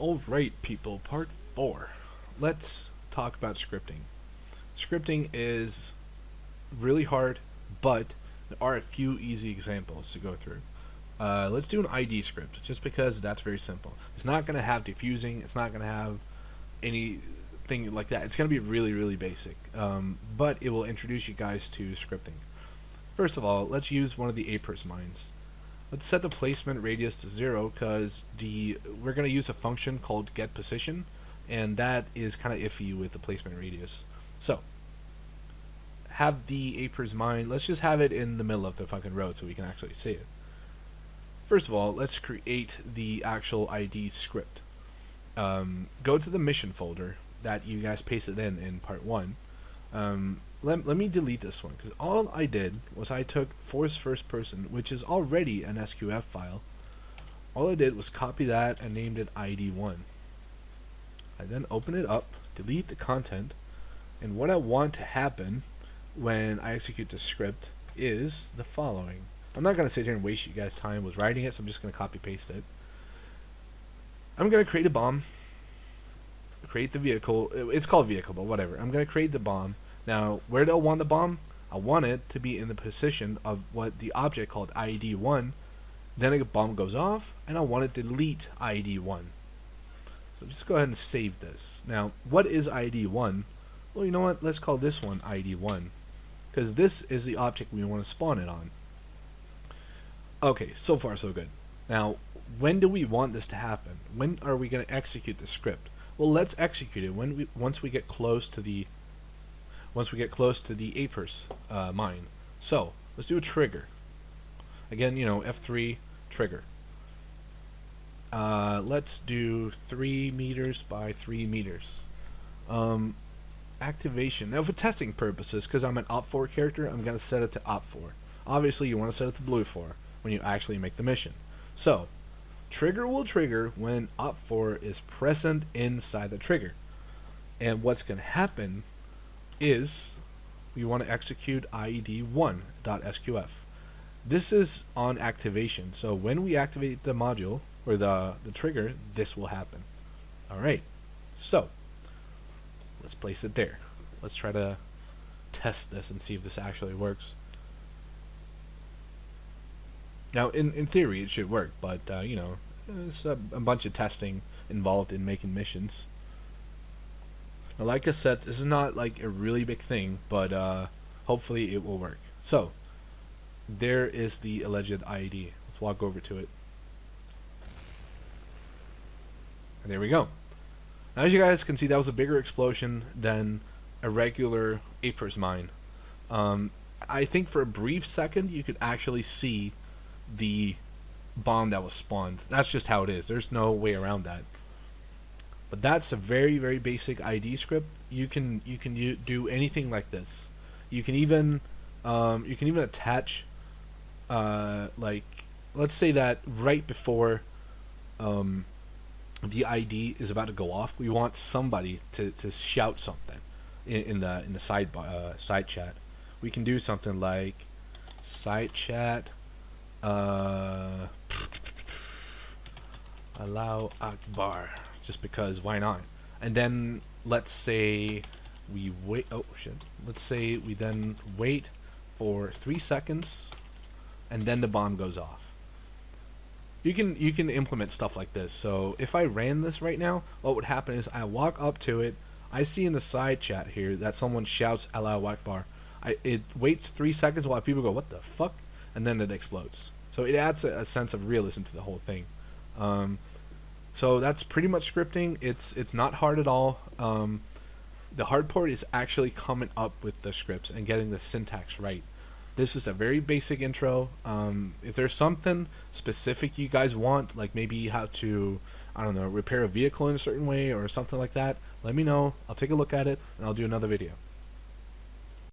Alright people, part 4. Let's talk about scripting. Scripting is really hard, but there are a few easy examples to go through. Let's do an ID script, just because that's very simple. It's not going to have diffusing, it's not going to have anything like that. It's going to be really, really basic, but it will introduce you guys to scripting. First of all, let's use one of the apers mines. Let's set the placement radius to 0 because we're going to use a function called getPosition, and that is kind of iffy with the placement radius. So, have the apers mine, let's just have it in the middle of the fucking road so we can actually see it. First of all, let's create the actual ID script. Go to the mission folder that you guys pasted in part 1. Let me delete this one, because all I did was I took force first person, which is already an SQF file. All I did was copy that and named it ID1. I then open it up, delete the content, and what I want to happen when I execute the script is the following. I'm not going to sit here and waste you guys' time with writing it, so I'm just going to copy paste it. I'm going to create a bomb, create the vehicle. It's called vehicle, but whatever. I'm going to create the bomb. Now, where do I want the bomb? I want it to be in the position of what the object called IED1. Then a bomb goes off, and I want it to delete IED1. So just go ahead and save this. Now, what is IED1? Well, you know what? Let's call this one IED1, because this is the object we want to spawn it on. Okay, so far so good. Now, when do we want this to happen? When are we going to execute the script? Well, let's execute it once we get close to the apers mine. So let's do a trigger. Again, F3 trigger. Let's do 3 meters by 3 meters. Activation. Now for testing purposes, because I'm an op4 character, I'm going to set it to op4. Obviously you want to set it to blue 4 when you actually make the mission. So trigger will trigger when op4 is present inside the trigger. And what's going to happen is we want to execute IED1.sqf. This is on activation, so when we activate the module or the trigger, this will happen. Alright, so let's place it there. Let's try to test this and see if this actually works. Now in theory it should work, but there's a bunch of testing involved in making missions. Now, like I said, this is not like a really big thing, but hopefully it will work. So, there is the alleged IED. Let's walk over to it. And there we go. Now, as you guys can see, that was a bigger explosion than a regular apers mine. I think for a brief second, you could actually see the bomb that was spawned. That's just how it is. There's no way around that. But that's a very, very basic ID script. You can do anything like this. You can even attach like, let's say that right before the ID is about to go off, we want somebody to shout something in the side chat. We can do something like side chat allow Akbar. Just because, why not? And then let's say we wait. Oh shit! Let's say we then wait for 3 seconds, and then the bomb goes off. You can implement stuff like this. So if I ran this right now, what would happen is I walk up to it. I see in the side chat here that someone shouts Allahu Akbar. It waits 3 seconds while people go, "What the fuck?" and then it explodes. So it adds a sense of realism to the whole thing. So that's pretty much scripting. It's not hard at all. The hard part is actually coming up with the scripts and getting the syntax right. This is a very basic intro. If there's something specific you guys want, like maybe how to, I don't know, repair a vehicle in a certain way or something like that, let me know. I'll take a look at it and I'll do another video.